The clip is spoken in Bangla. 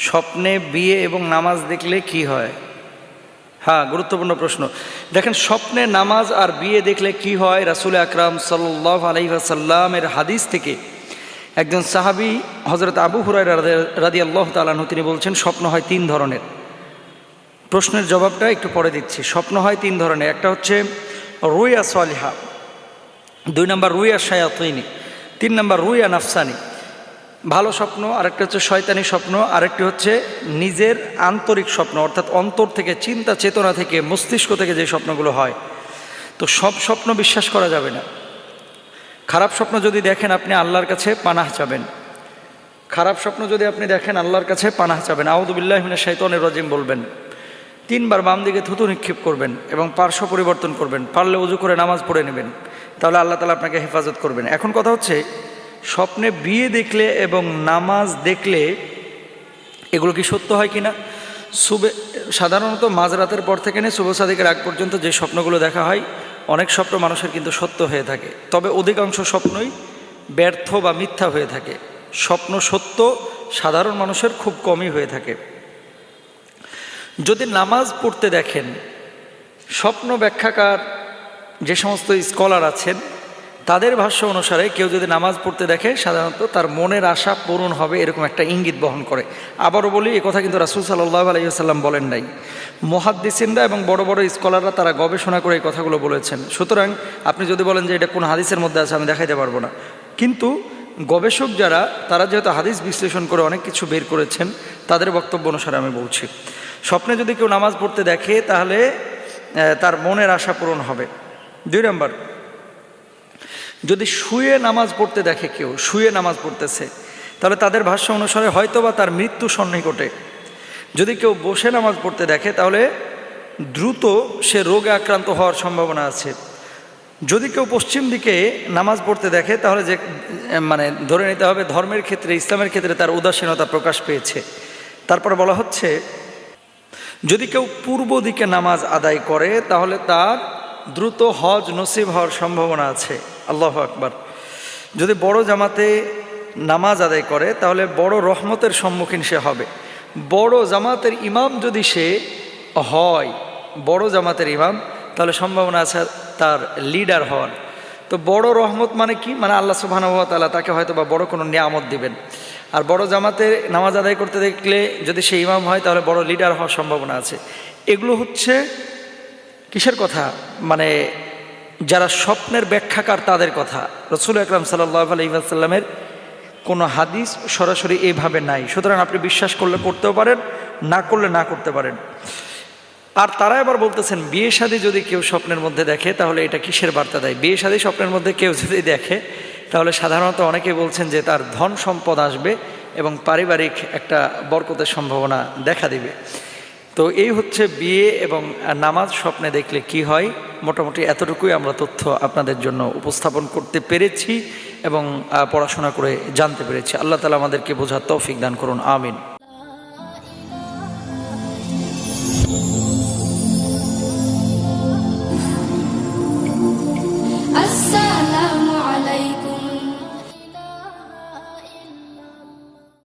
স্বপ্নে বিয়ে এবং নামাজ দেখলে কি হয়? হ্যাঁ, গুরুত্বপূর্ণ প্রশ্ন। দেখেন, স্বপ্নে নামাজ আর বিয়ে দেখলে কি হয়, রাসূল আকরাম সাল্লাল্লাহু আলাইহি ওয়াসাল্লামের হাদিস থেকে একজন সাহাবী হযরত আবু হুরায়রা রাদিয়াল্লাহু তাআলা আনহু তিনি বলছেন, স্বপ্ন হয় তিন ধরনের। প্রশ্নের জবাবটা একটু পরে দিচ্ছি। স্বপ্ন হয় তিন ধরনের। একটা হচ্ছে রুইয়া সালিহা, 2 নম্বর রুইয়া শায়াতিনী, 3 নম্বর রুইয়া নাফসানি। ভালো স্বপ্ন, আরেকটা হচ্ছে শয়তানি স্বপ্ন, আরেকটি হচ্ছে নিজের আন্তরিক স্বপ্ন, অর্থাৎ অন্তর থেকে, চিন্তা চেতনা থেকে, মস্তিষ্ক থেকে যে স্বপ্নগুলো হয়। তো সব স্বপ্ন বিশ্বাস করা যাবে না। খারাপ স্বপ্ন যদি দেখেন আপনি আল্লাহর কাছে পানাহ চাবেন। খারাপ স্বপ্ন যদি আপনি দেখেন আল্লাহর কাছে পানাহ চাবেন, আউযু বিল্লাহি মিনাশ শাইতানির রাজিম বলবেন, 3 বার বাম দিকে থুতু নিক্ষেপ করবেন এবং পার্শ্ব পরিবর্তন করবেন, পারলে ওযু করে নামাজ পড়ে নেবেন, তাহলে আল্লাহ তাআলা আপনাকে হেফাজত করবেন। এখন কথা হচ্ছে, স্বপ্নে বিয়ে দেখলে এবং নামাজ দেখলে এগুলো কি সত্য হয় কিনা? সাধারণত মাঝরাতের পর থেকে নিয়ে শুভ সাদিকের আগ পর্যন্ত যে স্বপ্নগুলো দেখা হয়, অনেক স্বপ্ন মানুষের কিন্তু সত্য হয়ে থাকে, তবে অধিকাংশ স্বপ্নই ব্যর্থ বা মিথ্যা হয়ে থাকে। স্বপ্ন সত্য সাধারণ মানুষের খুব কমই হয়ে থাকে। যদি নামাজ পড়তে দেখেন, স্বপ্ন ব্যাখ্যাকার যে সমস্ত স্কলার আছেন তাদের ভাষ্য অনুসারে কেউ যদি নামাজ পড়তে দেখে, সাধারণত তার মনের আশা পূরণ হবে এরকম একটা ইঙ্গিত বহন করে। আবারও বলি, এ কথা কিন্তু রাসূল সাল্লাল্লাহু আলাইহি ওয়াসাল্লাম বলেন নাই, মুহাদ্দিসিনরা এবং বড় বড় স্কলাররা তারা গবেষণা করে এই কথাগুলো বলেছেন। সুতরাং আপনি যদি বলেন যে এটা কোন হাদিসের মধ্যে আছে, আমি দেখাইতে পারবো না। কিন্তু গবেষক যারা, তারা যেহেতু হাদিস বিশ্লেষণ করে অনেক কিছু বের করেছেন, তাদের বক্তব্য অনুসারে আমি বলছি, স্বপ্নে যদি কেউ নামাজ পড়তে দেখে তাহলে তার মনের আশা পূরণ হবে। 2 নম্বর, যদি শুয়ে নামাজ পড়তে দেখে, কেউ শুয়ে নামাজ পড়তেছে, তাহলে তাদের ভাষ্য অনুসারে হয়তোবা তার মৃত্যু সন্নিকটে। যদি কেউ বসে নামাজ পড়তে দেখে তাহলে দ্রুত সে রোগে আক্রান্ত হওয়ার সম্ভাবনা আছে। যদি কেউ পশ্চিম দিকে নামাজ পড়তে দেখে তাহলে যে ধরে নিতে হবে ধর্মের ক্ষেত্রে, ইসলামের ক্ষেত্রে তার উদাসীনতা প্রকাশ পেয়েছে। তারপর বলা হচ্ছে, যদি কেউ পূর্ব দিকে নামাজ আদায় করে তাহলে তার দ্রুত হজ নসিব হওয়ার সম্ভাবনা আছে। আল্লাহু আকবার। যদি বড় জামাতে নামাজ আদায় করে তাহলে বড় রহমতের সম্মুখীন সে হবে। বড় জামাতের ইমাম যদি সে হয়, বড় জামাতের ইমাম, তাহলে সম্ভাবনা আছে তার লিডার হওয়ার। তো বড় রহমত মানে কি? মানে আল্লাহ সুবহানাহু ওয়া তাআলা তাকে হয়তো বা বড় কোনো নিয়ামত দিবেন। আর বড় জামাতে নামাজ আদায় করতে দেখলে যদি সে ইমাম হয় তাহলে বড় লিডার হওয়ার সম্ভাবনা আছে। এগুলো হচ্ছে কিসের কথা? মানে যারা স্বপ্নের ব্যাখ্যাকার তাদের কথা। রাসূল আকরাম সাল্লাল্লাহু আলাইহি ওয়াসাল্লামের কোনো হাদিস সরাসরি এইভাবে নাই। সুতরাং আপনি বিশ্বাস করলে করতেও পারেন, না করলে না করতে পারেন। আর তারা এবার বলতেছেন, বিয়ে শাদী যদি কেউ স্বপ্নের মধ্যে দেখে তাহলে এটা কিসের বার্তা দেয়? বিয়ে শাদী স্বপ্নের মধ্যে কেউ যদি দেখে তাহলে সাধারণত অনেকে বলছেন যে তার ধন সম্পদ আসবে এবং পারিবারিক একটা বরকতের সম্ভাবনা দেখা দিবে। তো এই হচ্ছে বিয়ে এবং নামাজ স্বপ্নে দেখলে কি হয়। মোটামুটি এতটুকুই আমরা তথ্য আপনাদের জন্য উপস্থাপন করতে পেরেছি এবং পড়াশোনা করে জানতে পেরেছি। আল্লাহ তাআলা আমাদেরকে বোঝার তৌফিক দান করুন, আমিন।